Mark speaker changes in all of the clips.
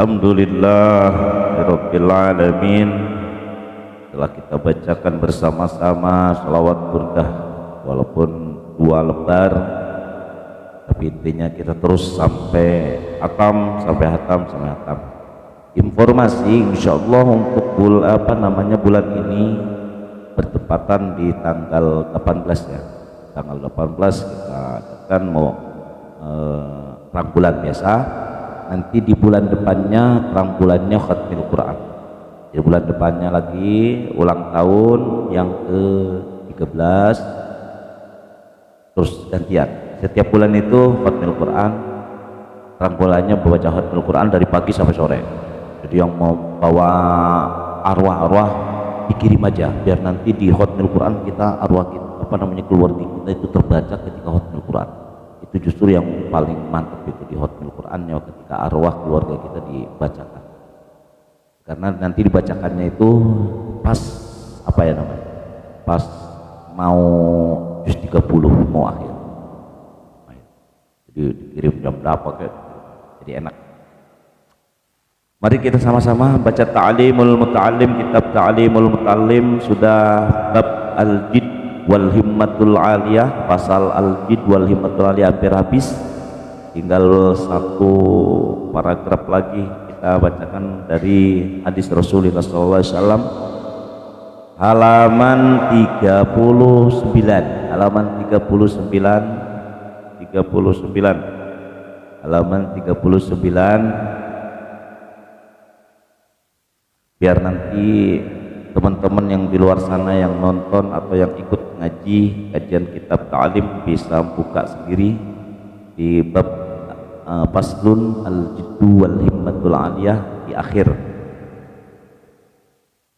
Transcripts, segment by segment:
Speaker 1: Alhamdulillah Rabbil Alamin. Telah kita bacakan bersama-sama salawat burdah, walaupun 2 lembar, tapi intinya kita terus sampai hatam. Informasi insyaallah untuk bulan ini bertepatan di tanggal 18 ya. Tanggal 18 kita akan mau perang bulan biasa. Nanti di bulan depannya perang bulannya khatmil Quran. Di bulan depannya lagi ulang tahun yang ke-13, terus gantian. Setiap bulan itu khatmil Quran. Perang bulannya baca khatmil Quran dari pagi sampai sore. Jadi yang mau bawa arwah-arwah dikirim aja, biar nanti di khatmil Quran kita arwah kita, keluarga kita itu terbaca ketika khatmil Quran. Itu justru yang paling mantap itu di khatmil Qurannya, ketika arwah keluarga kita dibacakan, karena nanti dibacakannya itu pas pas mau juz 30 mau akhir, jadi dikirim jam berapa kayak, jadi enak. Mari kita sama-sama baca Ta'limul Muta'allim, kitab Ta'limul Muta'allim, sudah bab al-jid wal himmatul aliyah, pasal al-jid wal himmatul aliyah hampir habis, tinggal 1 paragraf lagi. Kita bacakan dari hadis Rasulullah SAW, halaman 39 biar nanti teman-teman yang di luar sana yang nonton atau yang ikut ngaji kajian kitab ta'lim bisa buka sendiri di bab faslun al-jiddu wal himmatul aliyah di akhir.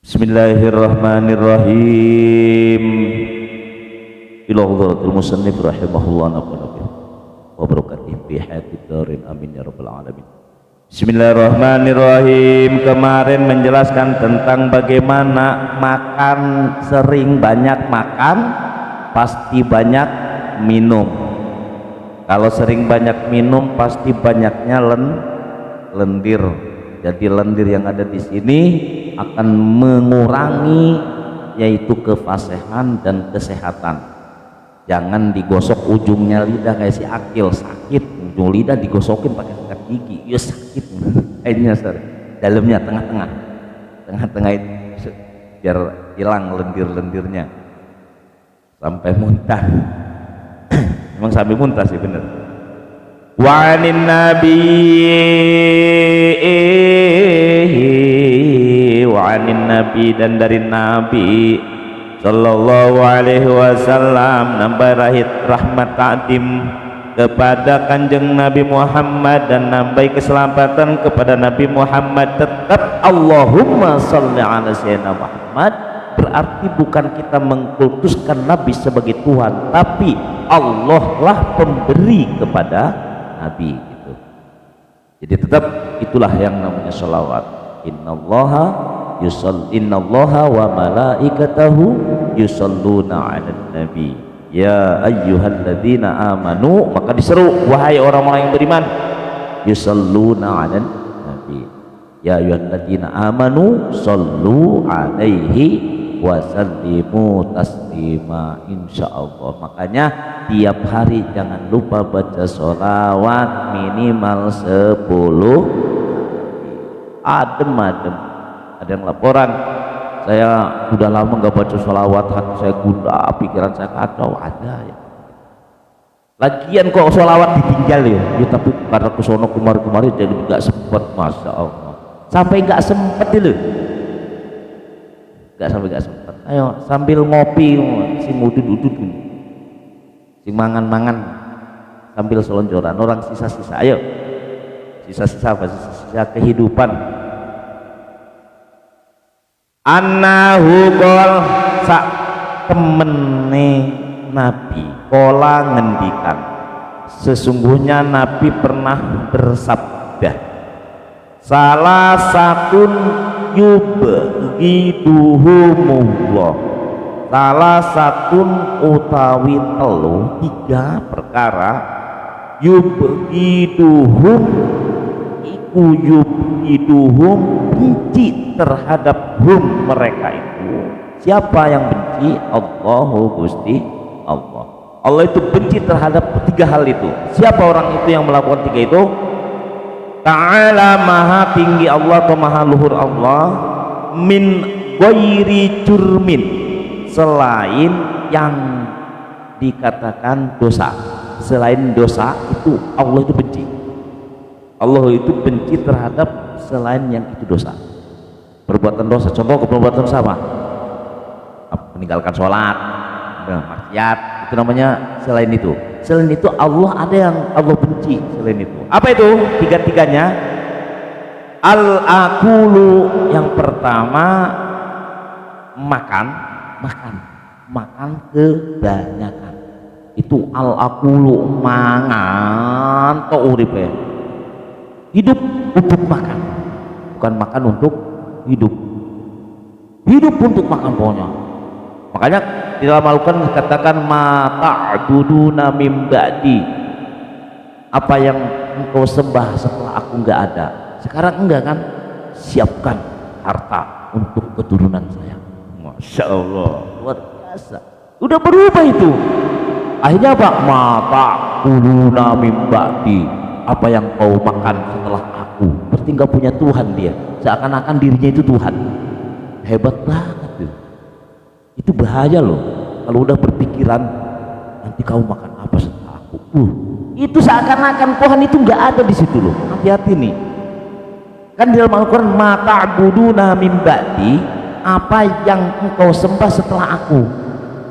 Speaker 1: Bismillahirrahmanirrahim. Ila hadratil musannif rahimahullah wa barakatuh fi hayatid darin amin ya rabbal alamin. Bismillahirrahmanirrahim. Kemarin menjelaskan tentang bagaimana makan, sering banyak makan pasti banyak minum. Kalau sering banyak minum pasti banyaknya lendir. Jadi lendir yang ada di sini akan mengurangi yaitu kefasihan dan kesehatan. Jangan digosok ujungnya lidah kayak si Akil, sakit. Ujung lidah digosokin pakai sikat gigi, ya sakit. Akhirnya dalamnya tengah-tengah itu biar hilang lendir-lendirnya sampai muntah. Emang sampai muntah sih bener. Wa anin nabi dan dari nabi sallallahu alaihi wasallam, nambah rahmat ta'dim kepada kanjeng Nabi Muhammad dan nambah keselamatan kepada Nabi Muhammad. Tetap Allahumma sholli ala sayyidina Muhammad, berarti bukan kita mengkultuskan Nabi sebagai Tuhan, tapi Allah lah pemberi kepada Nabi gitu. Jadi tetap itulah yang namanya sholawat. Innallaha wa malaikatahu yusholluna 'alan nabi ya ayyuhalladzina amanu, maka diseru wahai orang-orang yang beriman, yusholluna 'alan nabi ya ayyuhalladzina amanu shollu 'alaihi wa sallimu taslima, insyaallah. Makanya tiap hari jangan lupa baca sholawat minimal 10. Adem. Ada yang laporan, saya udah lama nggak baca sholawat, hati saya gundah, pikiran saya kacau. Ada ya. Lagian kok sholawat ditinggal ya, tapi karena kesono kemari jadi nggak sempet, masya Allah. Sampai nggak sempet loh, nggak sempet. Ayo sambil ngopi, si udut si mangan sambil selonjoran, orang sisa-sisa. Ayo sisa-sisa apa? Sisa kehidupan. Annahu qol sak temene Nabi kola ngendikan, sesungguhnya Nabi pernah bersabda, salah satun yubghiduhumullah, salah satun utawi 3 perkara yubghiduhum iku yubiduhum, benci terhadap hum mereka itu. Siapa yang benci? Allahu Gusti Allah. Allah itu benci terhadap tiga hal itu. Siapa orang itu yang melakukan tiga itu? Ta'ala, maha tinggi Allah atau maha luhur Allah, min ghairi jurmin, selain yang dikatakan dosa. Selain dosa itu Allah itu benci. Allah itu benci terhadap selain yang itu dosa. Perbuatan dosa, contoh perbuatan dosa apa? Meninggalkan sholat, maksiat, itu namanya selain itu. Selain itu Allah ada yang Allah benci selain itu. Apa itu? Tiga-tiganya. Al-akulu, yang pertama makan kebanyakan. Itu al-akulu, mangan to uripe. Hidup untuk makan, bukan makan untuk hidup. Hidup untuk makan pokoknya. Makanya di dalam Al-Quran dikatakan ma ta'buduna mim ba'di, apa yang engkau sembah setelah aku enggak ada. Sekarang enggak kan? Siapkan harta untuk keturunan saya. Masya Allah, luar biasa. Udah berubah itu. Akhirnya apa? Ma ta'buduna mim ba'di, apa yang kau makan setelah aku. Berarti enggak punya Tuhan dia, seakan-akan dirinya itu Tuhan. Hebat banget tuh. Itu bahaya loh kalau udah berpikiran nanti kamu makan apa setelah aku. Itu seakan-akan Tuhan itu nggak ada di situ loh. Hati-hati nih. Kan di dalam Al-Quran ma ta'buduna mim ba'di, apa yang engkau sembah setelah aku.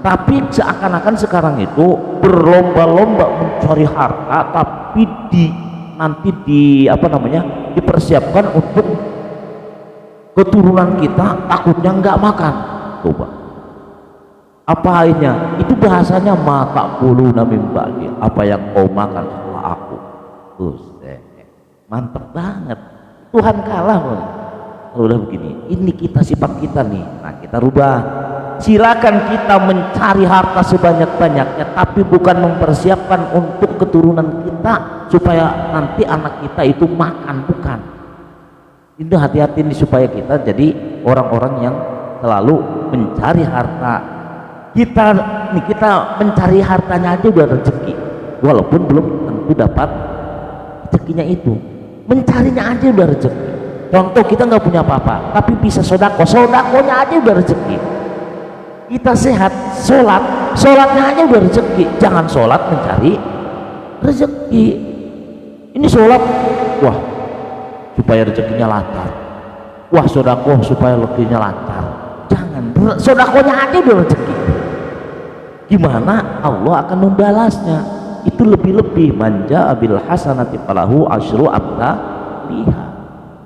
Speaker 1: Tapi seakan-akan sekarang itu berlomba-lomba mencari harta, tapi nanti dipersiapkan untuk keturunan kita takutnya nggak makan. Coba apa akhirnya? Itu bahasanya mata puluh mim ba'di, apa yang kau makan setelah aku. Mantep banget. Tuhan kalah loh. Kalau udah begini, ini kita sifat kita nih. Nah kita rubah. Silakan kita mencari harta sebanyak-banyaknya, tapi bukan mempersiapkan untuk keturunan kita supaya nanti anak kita itu makan, bukan. Itu hati-hati nih supaya kita jadi orang-orang yang selalu mencari harta. Kita mencari hartanya aja udah rezeki, walaupun belum tentu dapat rezekinya itu. Mencarinya aja udah rezeki. Contoh, kita nggak punya apa-apa tapi bisa sodakonya aja udah rezeki. Kita sehat, sholatnya aja udah rezeki. Jangan sholat mencari rezeki. Ini sholat, wah supaya rezekinya lancar, wah sodakoh supaya rezekinya lancar. Jangan, sodakonya aja udah rezeki. Gimana Allah akan membalasnya? Itu lebih-lebih, manja abil hasanati falahu asyru amthaliha.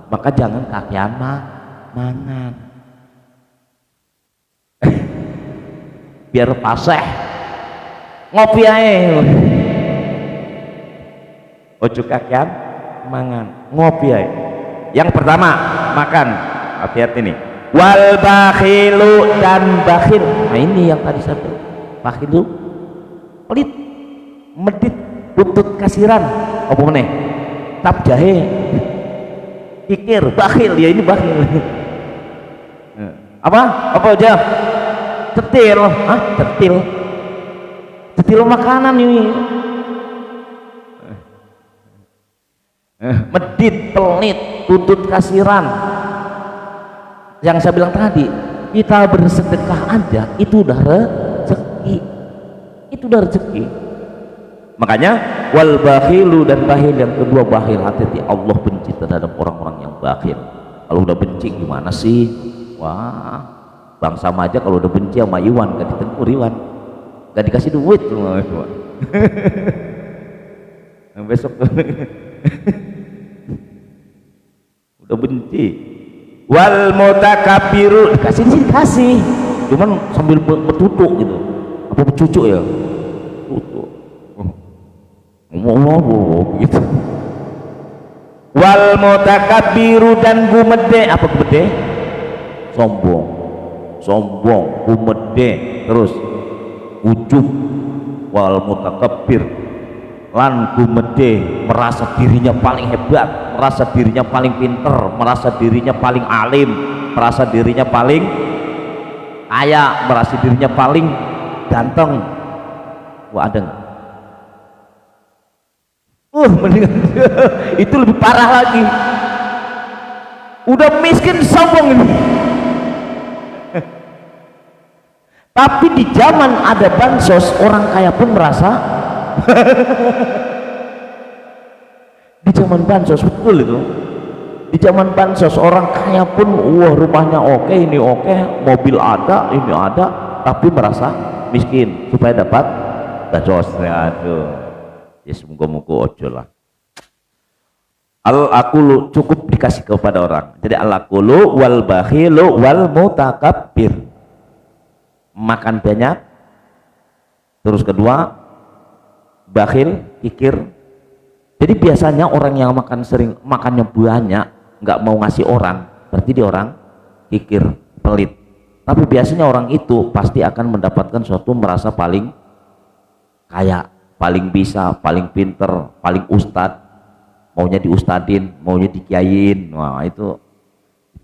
Speaker 1: Maka jangan kakean mangan. Biar fasih ngopi ae. Ojo kakean mangan, ngopi ae. Yang pertama makan, hati-hati nih. Wal bakhilu, dan bakhil. Nah ini yang tadi saya bilang. Bakhil itu pelit, medit, buntut kasiran, apa meneh? Tap jahe, kikir, bakhil. Ya ini bakhil. Apa aja? Cetil, cetil makanan ini. Medit, pelit, buntut kasiran. Yang saya bilang tadi, kita bersedekah aja itu udah rezeki. Itu udah rezeki. Makanya wal bakhilu, dan bakhil yang kedua bakhil, hati-hati, Allah benci terhadap orang-orang yang bakhil. Kalau udah benci gimana sih? Wah, Bang Sama aja kalau udah benci sama Iwan gak ditengkur, Iwan gak dikasih duit loh. Besok udah benci. Wal mutakabbiru, dikasih, cuman sambil bertutuk gitu. Apa bercucuk ya? Tutuk. Ngomong gitu. Wal mutakabbiru, dan gumede. Apa gumede? Sombong, gumede, terus ujub. Wal mutakabbir, lan gumede, merasa dirinya paling hebat, merasa dirinya paling pinter, merasa dirinya paling alim, merasa dirinya paling kaya, merasa dirinya paling ganteng. Wah, ada nggak? Mendingan itu lebih parah lagi, udah miskin sombong ini. Tapi di zaman ada bansos, orang kaya pun merasa di zaman bansos, betul itu, di zaman bansos orang kaya pun wah rumahnya oke, ini oke, mobil ada, ini ada, tapi merasa miskin supaya dapat bansos. Aduh, ya semoga-moga ojo lah. Al-aqulu cukup dikasih kepada orang. Jadi al-aqulu wal bakhilu wal mutakabbir, makan banyak, terus kedua bakhil, kikir. Jadi biasanya orang yang makan sering, makannya banyak, nggak mau ngasih orang, berarti dia orang kikir, pelit. Tapi biasanya orang itu pasti akan mendapatkan suatu merasa paling kaya, paling bisa, paling pinter, paling ustad, maunya diustadin, maunya dikiayin. Wah, itu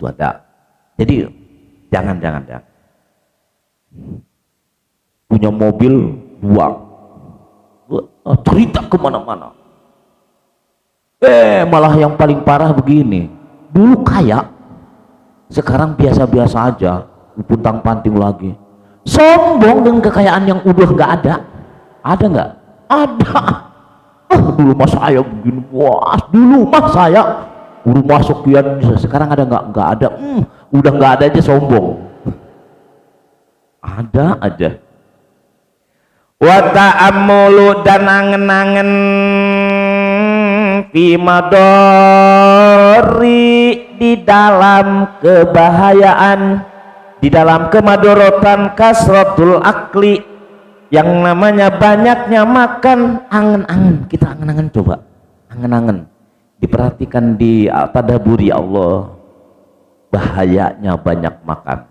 Speaker 1: ada. Jadi jangan punya mobil 2, cerita kemana-mana. Malah yang paling parah begini, dulu kaya, sekarang biasa-biasa aja, puntang-panting lagi, sombong dengan kekayaan yang udah nggak ada. Ada nggak? Ada. Dulu mah saya begini, wah dulu mah saya rumah sekian, sekarang ada nggak ada. Udah nggak ada aja sombong. Ada aja. Wa ta'ammulu, dan angen-angen fi madori, di dalam kebahayaan, di dalam kemadorotan, kasratul akli, yang namanya banyaknya makan. Angen-angen, kita angen-angen, coba angen-angen, diperhatikan, di tadaburi Allah, bahayanya banyak makan.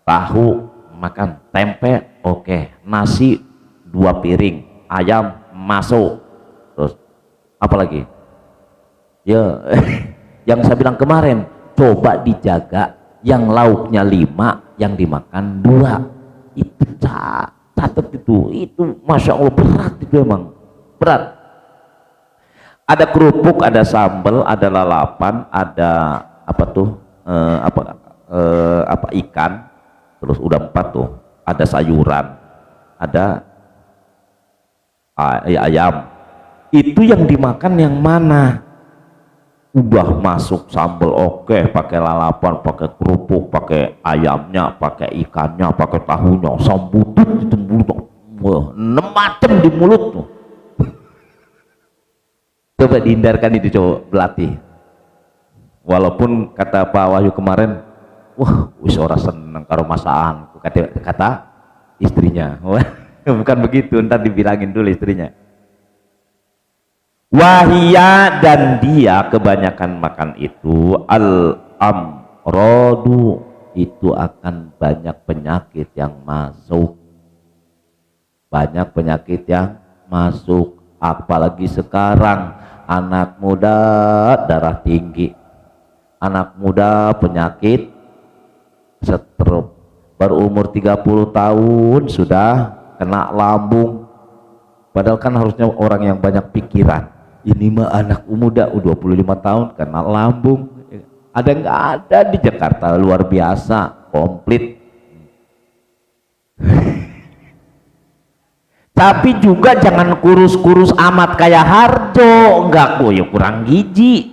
Speaker 1: Tahu makan, tempe oke, nasi 2 piring, ayam masuk, terus apalagi ya yang saya bilang kemarin, coba dijaga, yang lauknya 5, yang dimakan 2. Itu catat itu masya Allah, berat itu, emang berat. Ada kerupuk, ada sambal, ada lalapan, ada apa tuh ikan, terus udah 4 tuh, ada sayuran, ada ayam. Itu yang dimakan yang mana? Udah masuk sambal oke, pakai lalapan, pakai kerupuk, pakai ayamnya, pakai ikannya, pakai tahunya, sambutut itu mulut, 6 macam di mulut tuh. Coba dihindarkan itu, coba berlatih. Walaupun kata Pak Wahyu kemarin, wah wis ora seneng karo masakan, kata istrinya. Bukan begitu, ntar dibilangin dulu istrinya. Wahia, dan dia kebanyakan makan itu, al-amrodu, itu akan banyak penyakit yang masuk. Banyak penyakit yang masuk, apalagi sekarang anak muda darah tinggi, anak muda penyakit stroke, baru umur 30 tahun sudah kena lambung, padahal kan harusnya orang yang banyak pikiran. Ini mah anak muda 25 tahun kena lambung. Ada nggak ada di Jakarta, luar biasa, komplit. Tapi juga jangan kurus-kurus amat kayak Harjo, enggak koyo, kurang gizi.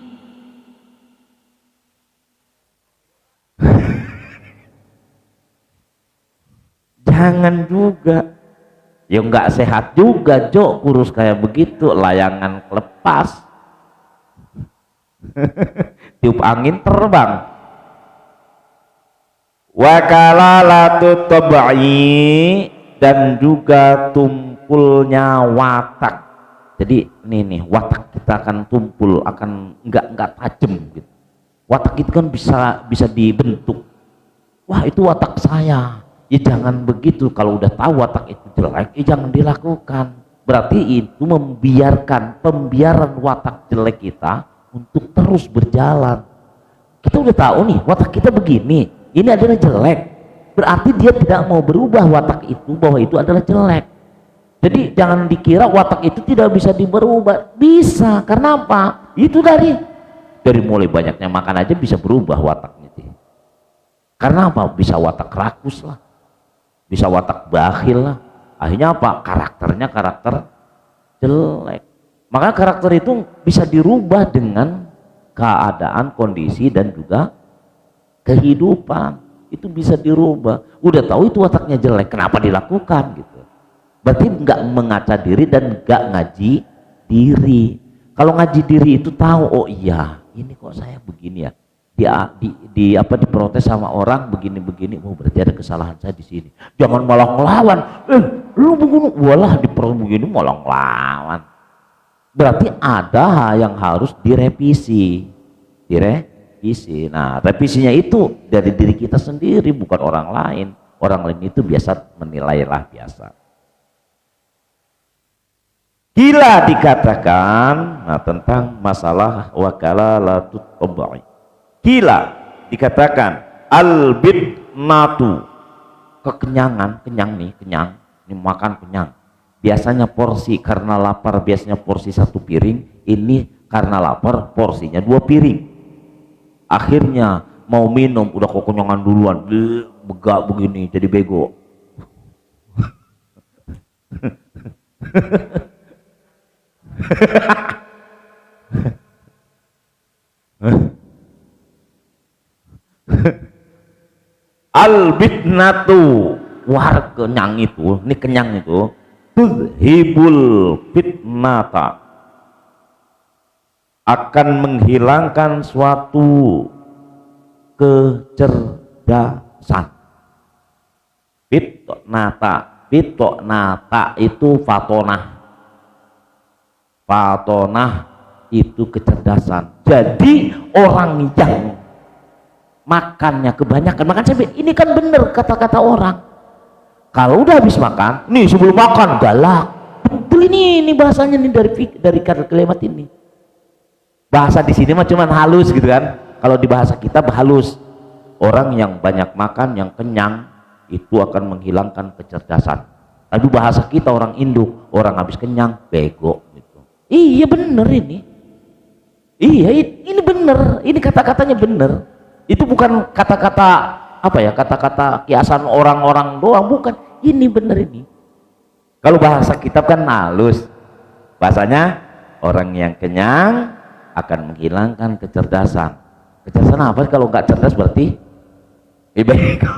Speaker 1: Jangan juga, ya nggak sehat juga Jo, kurus kayak begitu, layangan lepas. Tiup angin terbang. Wakalalatu tabai, dan juga tumpulnya watak. Jadi nih watak kita akan tumpul, akan nggak tajam gitu. Watak itu kan bisa dibentuk. Wah itu watak saya. Ya jangan begitu, kalau udah tahu watak itu jelek, ya jangan dilakukan. Berarti itu pembiaran watak jelek kita untuk terus berjalan. Kita udah tahu nih watak kita begini, ini adalah jelek, berarti dia tidak mau berubah watak itu, bahwa itu adalah jelek. Jadi jangan dikira watak itu tidak bisa berubah, bisa. Karena apa? Itu dari mulai banyaknya makan aja bisa berubah wataknya. Karena apa? Bisa watak rakus lah, bisa watak bakhil lah. Akhirnya apa? Karakternya karakter jelek. Maka karakter itu bisa dirubah dengan keadaan, kondisi, dan juga kehidupan. Itu bisa dirubah. Udah tahu itu wataknya jelek, kenapa dilakukan gitu? Berarti nggak mengaca diri dan nggak ngaji diri. Kalau ngaji diri itu tahu, oh iya, ini kok saya begini ya. Diprotes sama orang begini-begini, oh berarti ada kesalahan saya di sini. Jangan malah ngelawan. Lu begini, walah begini malah ngelawan. Berarti ada yang harus direvisi. Nah, revisinya itu dari diri kita sendiri, bukan orang lain. Orang lain itu biasa menilailah biasa. Gila dikatakan, nah tentang masalah wakalalatut tabai. Gila dikatakan albidnatu, kekenyangan, kenyang, ini makan kenyang. Biasanya porsi karena lapar, biasanya porsi 1 piring, ini karena lapar porsinya 2 piring. Akhirnya mau minum udah kekenyangan duluan, begak begini jadi bego. Albitnatu, war kenyang itu, ini kenyang itu, tuzhibul fitnata, akan menghilangkan suatu kecerdasan. Fitnata itu fatonah itu kecerdasan. Jadi orang yang makannya kebanyakan, makan sampai ini kan bener kata-kata orang, kalau udah habis makan nih, sebelum makan galak, betul ini bahasanya nih dari kalimat ini. Bahasa di sini mah cuman halus gitu kan, kalau di bahasa kita halus. Orang yang banyak makan, yang kenyang itu akan menghilangkan kecerdasan. Tapi bahasa kita orang Indo, orang habis kenyang bego gitu. Iya bener ini, iya ini bener, ini kata-katanya bener. Itu bukan kata-kata apa ya, kata-kata kiasan orang-orang doang, bukan. Ini bener ini. Kalau bahasa kitab kan halus, bahasanya orang yang kenyang akan menghilangkan kecerdasan. Kecerdasan apa? Kalau nggak cerdas berarti bego.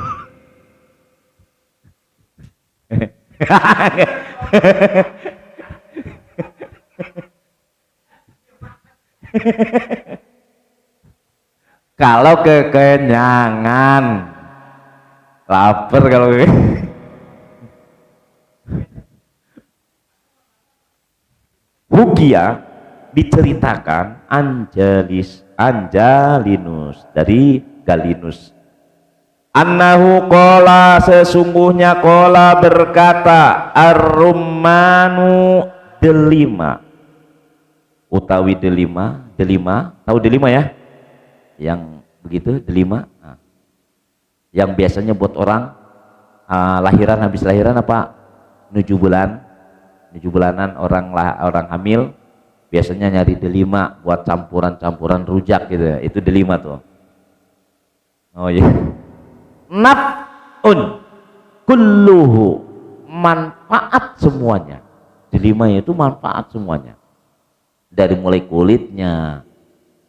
Speaker 1: Kalau kekenyangan, lapar kalau Hukia diceritakan Angelinus dari Galinus, annahu qala, sesungguhnya qala berkata, ar-rummanu delima, utawi delima, tahu delima ya, yang begitu delima, nah, yang biasanya buat orang lahiran, habis lahiran apa 7 bulanan orang hamil biasanya nyari delima buat campuran rujak gitu ya, itu delima tuh. Oh iya, naf'un kulluhu, manfaat semuanya. Delima itu manfaat semuanya, dari mulai kulitnya,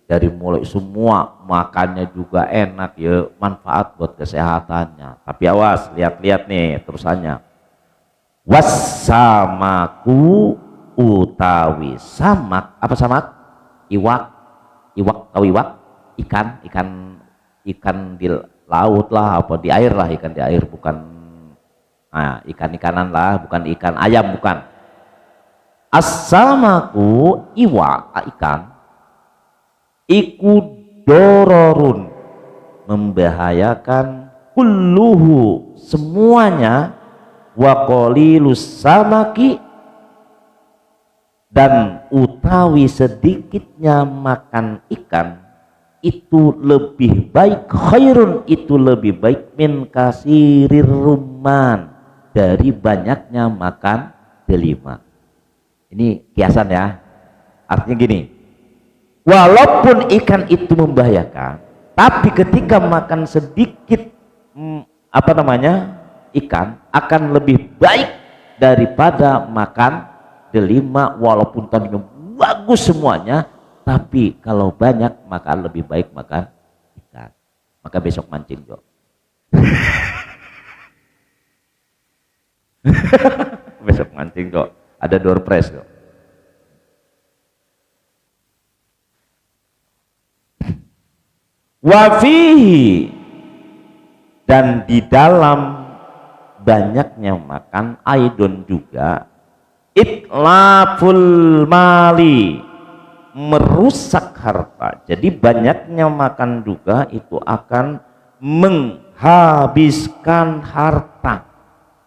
Speaker 1: dari mulai semua, makannya juga enak ya, manfaat buat kesehatannya. Tapi awas, lihat-lihat nih terusannya, wassamaku utawi samak, apa samak? Iwak tahu iwak? Ikan di laut lah, apa di air lah, ikan di air, bukan ikan-ikanan lah, bukan ikan ayam, bukan. As-samaku ikan iku dororun, membahayakan, kulluhu semuanya, wa qalilus samaki dan utawi sedikitnya makan ikan itu lebih baik, khairun itu lebih baik min kasirir rumman, dari banyaknya makan delima. Ini kiasan ya, artinya gini, walaupun ikan itu membahayakan, tapi ketika makan sedikit ikan akan lebih baik daripada makan delima, walaupun tadinya bagus semuanya, tapi kalau banyak maka lebih baik makan ikan. Maka besok mancing Jo. Besok mancing Jo, ada door prize Jo. Wafihi, dan di dalam banyaknya makan aidon juga itlaful mali, merusak harta. Jadi banyaknya makan juga itu akan menghabiskan harta.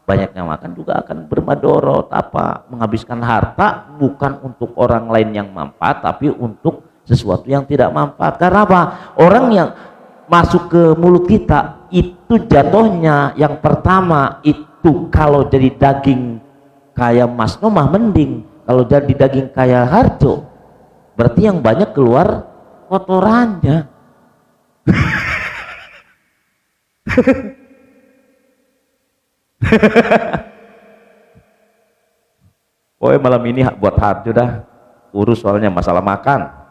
Speaker 1: Banyaknya makan juga akan bermadorot. Apa? Menghabiskan harta bukan untuk orang lain yang manfaat, tapi untuk sesuatu yang tidak manfaat. Karena apa? Orang yang masuk ke mulut kita itu jatuhnya yang pertama itu kalau jadi daging kayak Mas Nomah mending, kalau jadi daging kayak Harjo berarti yang banyak keluar kotorannya. Pokoknya malam ini buat Harjo dah, urus soalnya masalah makan.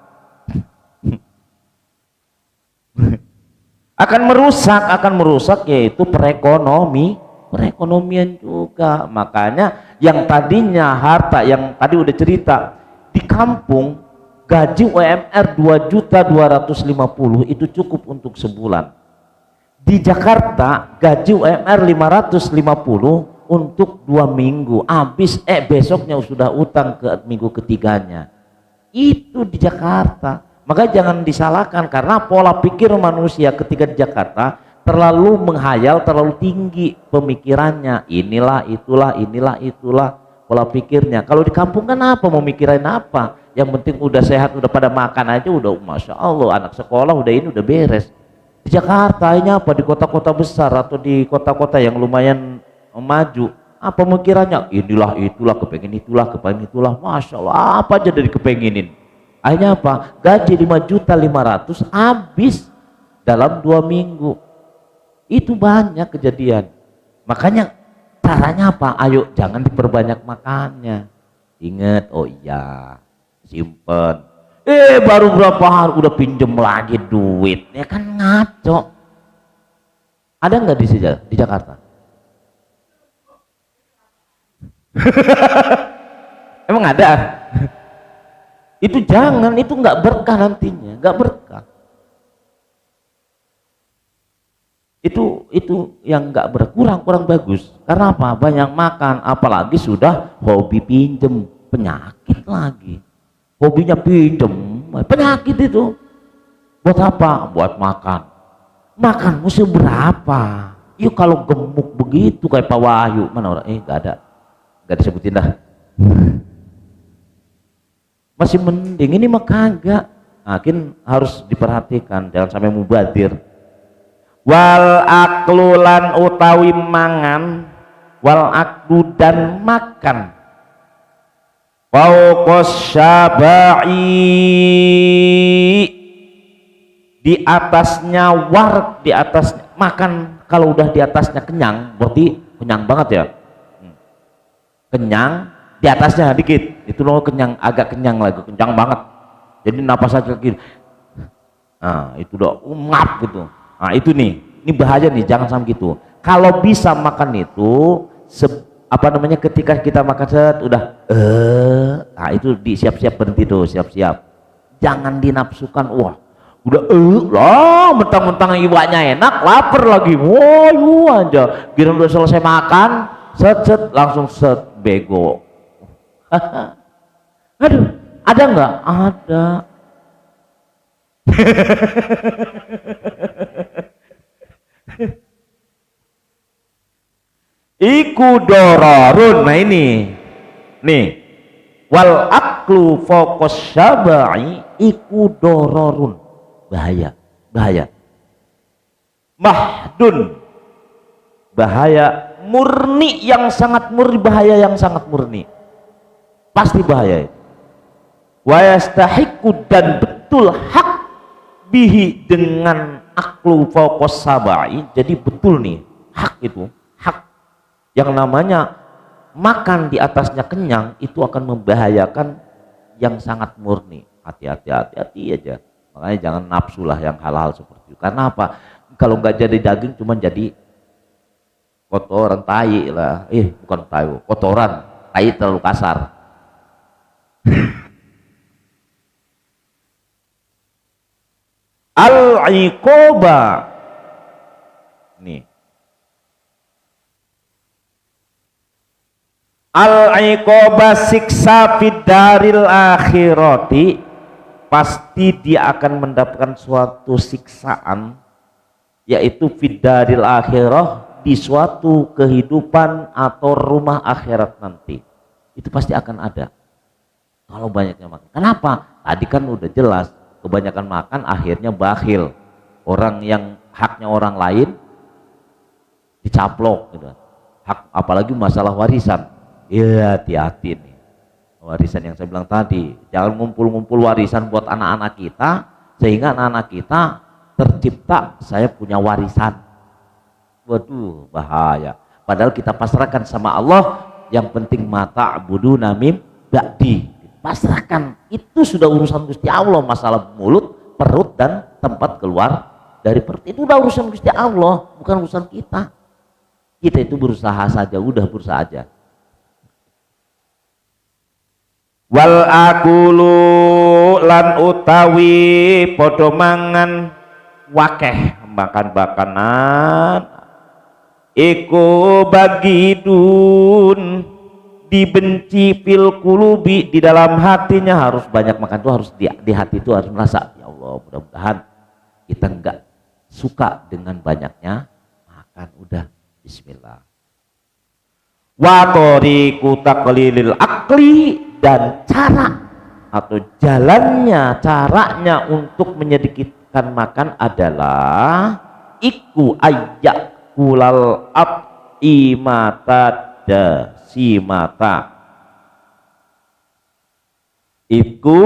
Speaker 1: akan merusak yaitu perekonomian juga. Makanya yang tadinya harta yang tadi udah cerita di kampung gaji UMR 2.250.000 itu cukup untuk sebulan. Di Jakarta gaji UMR 550 untuk 2 minggu, habis besoknya sudah utang ke minggu ketiganya. Itu di Jakarta. Maka jangan disalahkan karena pola pikir manusia ketika di Jakarta terlalu menghayal, terlalu tinggi pemikirannya. Inilah itulah pola pikirnya. Kalau di kampung kan apa, mau mikirin apa? Yang penting udah sehat, udah pada makan aja udah Masya Allah, anak sekolah udah ini udah beres. Di Jakarta ini apa, di kota-kota besar atau di kota-kota yang lumayan maju, apa pemikirannya? Inilah itulah, kepengen itulah, Masya Allah, apa aja dari kepenginin. Akhirnya apa? Gaji 5.500.000 habis dalam 2 minggu. Itu banyak kejadian. Makanya caranya apa? Ayo jangan diperbanyak makannya. Ingat, oh iya, simpen. Baru berapa hari udah pinjem lagi duit. Ya kan ngaco. Ada nggak di Jakarta? Emang ada? Itu jangan, itu nggak berkah nantinya, nggak berkah. Itu yang nggak berkurang, kurang bagus. Karena apa? Banyak makan, apalagi sudah hobi pinjem, penyakit lagi. Hobinya pinjem, penyakit itu. Buat apa? Buat makan. Makanmu seberapa? Yuk kalau gemuk begitu kayak Pak Wahyu, mana orang? Nggak disebutin dah. Masih mending, ini mah kagak. Makin harus diperhatikan, jangan sampai mubadir. Wal aklulan utawi mangan, wal aklu dan makan. Fauqos syabai, di atasnya di atas makan. Kalau udah di atasnya kenyang, berarti kenyang banget ya. Kenyang, di atasnya dikit itu loh kenyang, agak kenyang lagi, kenyang banget, jadi napas aja kiri. Nah itu udah ngap gitu. Nah itu nih, ini bahaya nih, jangan sampai gitu. Kalau bisa makan itu ketika kita makan udah nah itu siap-siap berhenti tuh, siap-siap, jangan dinafsukan. Wah udah lah, mentang-mentang iwaknya enak, lapar lagi, wah aja kira udah selesai makan set langsung bego. Aduh, ada nggak? Ada. Iku dororun. Nah ini, nih wal aklu fokos syabai iku dororun, bahaya, bahaya, mahdun, bahaya murni yang sangat murni, bahaya yang sangat murni, pasti bahaya. Wa yastahiqu, dan betul hak bihi dengan aklu fokos sabai. Jadi betul nih hak itu, hak yang namanya makan di atasnya kenyang itu akan membahayakan yang sangat murni. Hati-hati, hati-hati aja. Makanya jangan nafsu lah yang hal-hal seperti itu. Karena apa? Kalau nggak jadi daging cuma jadi kotoran tai lah. Bukan tai, kotoran. Tai terlalu kasar. Al-iqoba nih, al-iqoba siksa fidaril akhirati, pasti dia akan mendapatkan suatu siksaan, yaitu fidaril akhirah, di suatu kehidupan atau rumah akhirat nanti. Itu pasti akan ada kalau banyaknya makan. Kenapa? Tadi kan udah jelas, kebanyakan makan akhirnya bakhil, orang yang haknya orang lain dicaplok gitu. Hak, apalagi masalah warisan, ya hati-hati nih warisan yang saya bilang tadi. Jangan ngumpul-ngumpul warisan buat anak-anak kita sehingga anak-anak kita tercipta saya punya warisan. Waduh, bahaya. Padahal kita pasrahkan sama Allah, yang penting mata buduna mim ba'di, pasrahkan, itu sudah urusan Gusti Allah. Masalah mulut, perut, dan tempat keluar dari perut itu udah urusan Gusti Allah, bukan urusan kita. Kita itu berusaha saja, udah berusaha aja. Wal akulu lan utawi podo mangan wakeh, makan bakanan iku bagidun, dibenci fil kulubi, di dalam hatinya. Harus banyak makan itu, harus di hati itu harus merasa, ya Allah mudah-mudahan kita enggak suka dengan banyaknya makan. Udah bismillah. Wa tariqu taqlilil akli, dan cara atau jalannya, caranya untuk menyedikitkan makan adalah iku ayyak kulal imata dasimata, iku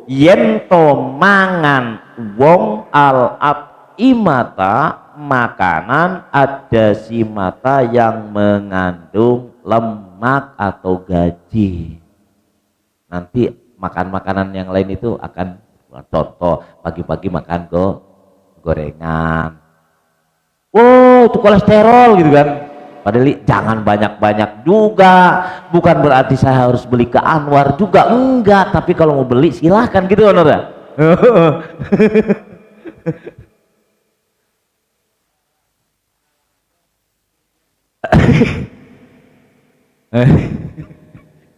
Speaker 1: yento mangan wong al imata, makanan ada simata yang mengandung lemak atau gaji. Nanti makan makanan yang lain itu akan, contoh pagi-pagi makan gorengan, itu kolesterol gitu kan. Padahal jangan banyak-banyak juga, bukan berarti saya harus beli ke Anwar juga, enggak, tapi kalau mau beli silahkan gitu kan ya.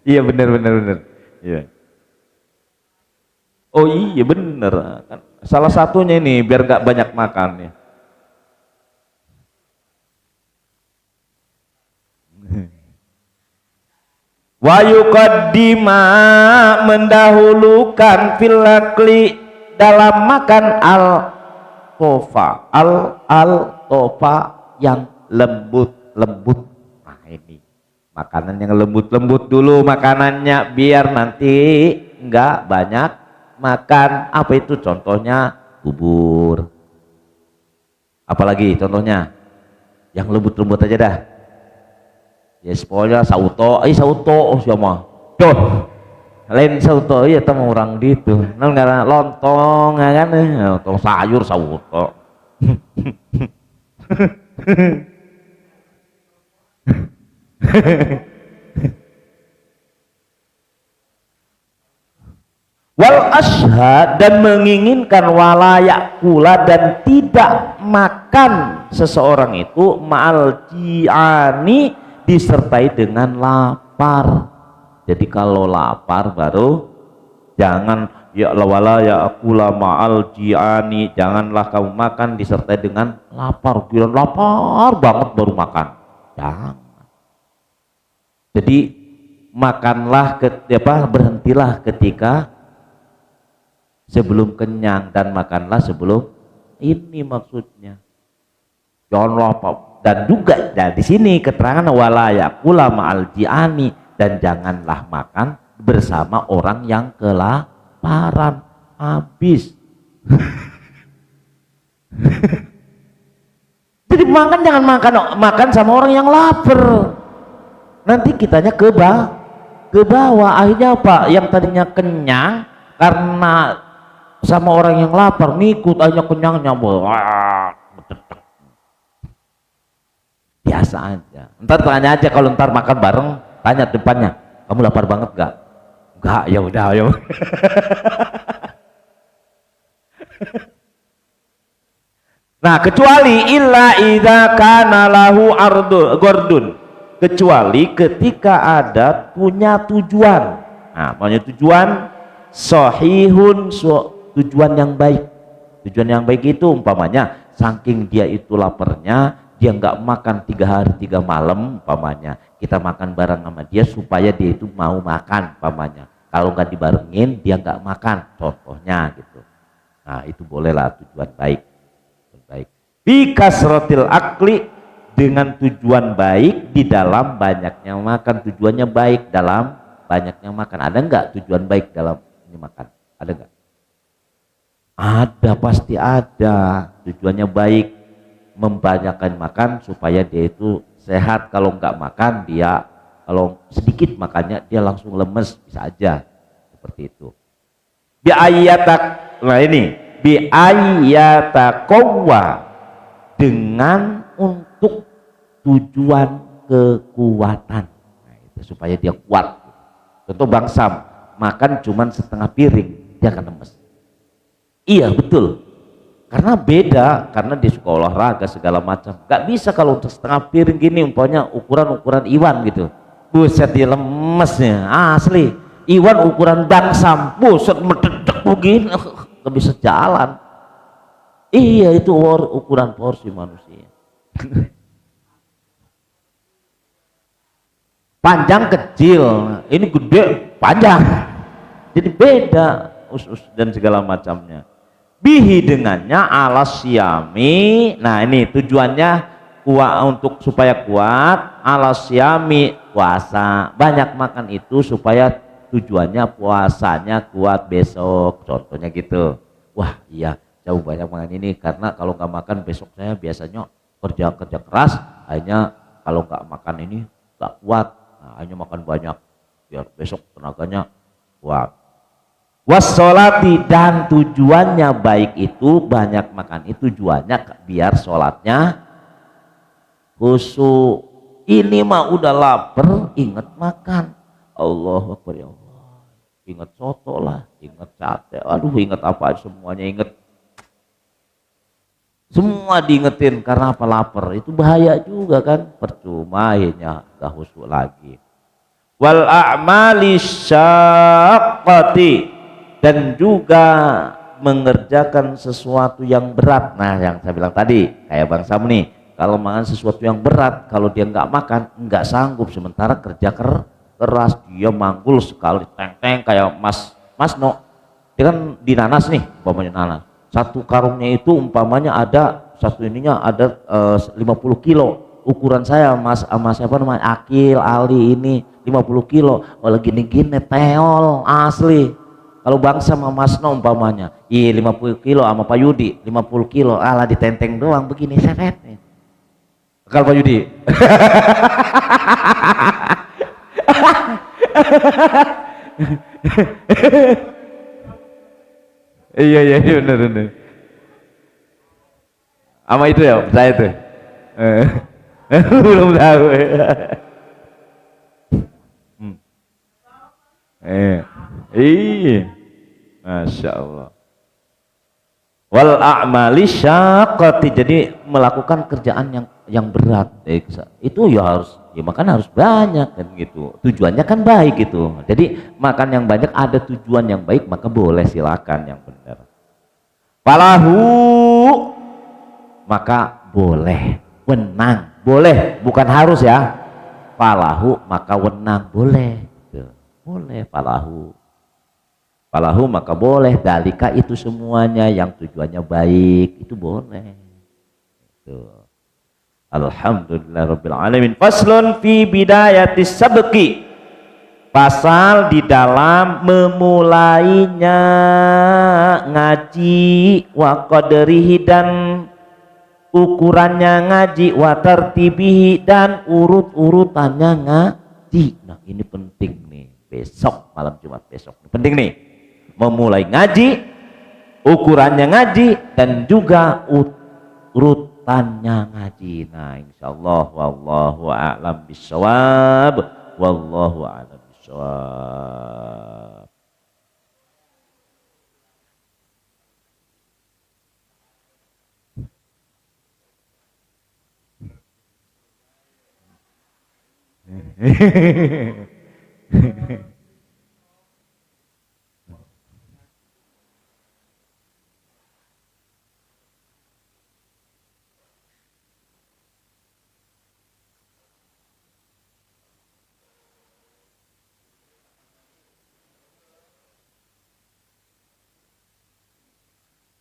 Speaker 1: Iya benar. Iya. Oh iya bener kan, salah satunya ini biar nggak banyak makan ya. Wa yuqaddima, mendahulukan fil akli, dalam makan al tofa, al tofa yang lembut. Nah ini makanan yang lembut dulu makanannya, biar nanti enggak banyak makan. Apa itu contohnya? Bubur. Apalagi contohnya yang lembut aja dah. Ya pokoknya sauto siapa tuh lain sauto, iya teman orang gitu nggak lontong kan, lontong sayur sauto. Wal ashad, dan menginginkan walayak pula, dan tidak makan seseorang itu ma'al ji'ani, disertai dengan lapar. Jadi kalau lapar baru jangan, ya wala ya akula ma'al ji'ani, janganlah kamu makan disertai dengan lapar. Kira lapar banget baru makan, jangan. Jadi makanlah berhentilah ketika sebelum kenyang dan makanlah sebelum ini maksudnya. Janganlah dan juga di sini keterangan wala yakula ma'al ji'ani, dan janganlah makan bersama orang yang kelaparan habis. Jadi jangan makan sama orang yang lapar. Nanti kitanya ke bawah. Akhirnya apa? Yang tadinya kenyang karena sama orang yang lapar ngikut, akhirnya kenyangnya biasa aja. Ntar tanya aja kalau ntar makan bareng, tanya depannya, kamu lapar banget gak? Enggak, ya udah ayo. Nah, kecuali illa idza kana lahu gordun, kecuali ketika ada punya tujuan. Nah, punya tujuan sahihun, tujuan yang baik. Tujuan yang baik itu umpamanya saking dia itu laparnya, dia nggak makan 3 hari 3 malam umpamanya, kita makan bareng sama dia supaya dia itu mau makan umpamanya. Kalau nggak dibarengin dia nggak makan, contohnya gitu. Nah, itu bolehlah tujuan baik. Bi kasratil akli, dengan tujuan baik di dalam banyaknya makan. Tujuannya baik dalam banyaknya makan. Ada nggak tujuan baik dalam ini makan? Ada nggak? Ada, pasti ada. Tujuannya baik, membanyakkan makan supaya dia itu sehat. Kalau nggak makan dia, kalau sedikit makannya dia langsung lemes, bisa aja seperti itu. Bi ayyatak, nah ini bi ayyatakawwa, dengan untuk tujuan kekuatan. Nah, itu supaya dia kuat. Contoh Bang Sam makan cuman setengah piring, dia akan lemes. Iya betul, karena beda, karena dia suka olahraga segala macam. Gak bisa kalau untuk setengah piring gini, umpamanya ukuran Iwan gitu, buset dia lemesnya asli. Iwan ukuran Bang Sam, buset mededek begini, gak bisa jalan. Iya, itu ukuran porsi manusia. Panjang kecil, ini gede panjang. Jadi beda usus dan segala macamnya. Bihi, dengannya alas syami. Nah, ini tujuannya untuk supaya kuat. Alas syami, puasa. Banyak makan itu supaya tujuannya puasanya kuat besok. Contohnya gitu. Wah, iya. Jauh banyak makan ini karena kalau nggak makan besok saya biasanya kerja keras, akhirnya kalau nggak makan ini nggak kuat. Nah, akhirnya makan banyak biar besok tenaganya kuat. Wassolati, dan tujuannya baik itu banyak makan itu tujuannya biar sholatnya khusyuk. Ini mah udah lapar, ingat makan. Allahu Akbar, ya Allah. Ingat soto lah, ingat sate, aduh ingat apa semuanya ingat. Semua diingetin karena apa? Lapar. Itu bahaya juga kan, percuma akhirnya gak khusyuk lagi. Wal a'mali syaqqati, dan juga mengerjakan sesuatu yang berat. Nah, yang saya bilang tadi kayak Bang Sam nih, kalau makan sesuatu yang berat, kalau dia nggak makan nggak sanggup. Sementara kerja keras, dia manggul sekali teng-teng kayak Mas No, dia kan di nanas nih, umpamanya nanas. Satu karungnya itu umpamanya ada satu ininya ada 50 kilo. Ukuran saya sama siapa namanya Akil Ali ini 50 kilo. Kalau gini-gini teol asli. Kalau Bang sama Mas No umpamanya 50 kilo sama Pak Yudi 50 kilo, alah ditenteng doang begini seret nih. Kalau Pak Yudi iya benar. Sama itu ya, saya tuh. Belum tahu. Iya. Masya Allah. Wal a'mali syaqqati, jadi melakukan kerjaan yang berat. Itu ya harus, ya makan harus banyak kan gitu. Tujuannya kan baik gitu. Jadi makan yang banyak ada tujuan yang baik, maka boleh, silakan yang benar. Falahu, maka boleh, wenang boleh, bukan harus ya. Falahu, maka wenang boleh. boleh falahu. Falahu maka boleh, dalika itu semuanya yang tujuannya baik itu boleh. Tuh. Alhamdulillahirabbil alamin. Faslun fi bidayatis sabqi. Pasal di dalam memulainya ngaji wa qadrihi dan ukurannya ngaji, wa tartibihi dan urut-urutannya ngaji. Nah, ini penting nih. Besok malam Jumat besok. Penting nih. Memulai ngaji, ukurannya ngaji dan juga urutannya ngaji. Nah, insyaallah wallahu a'lam bishawab. Wallahu a'lam bishawab.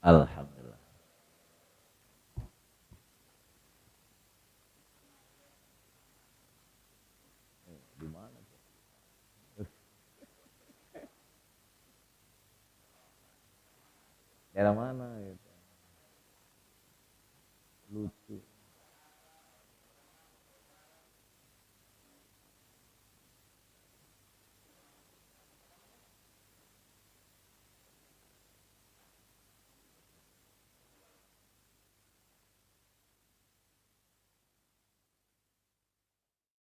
Speaker 1: Alhamdulillah. Di mana? Daerah mana?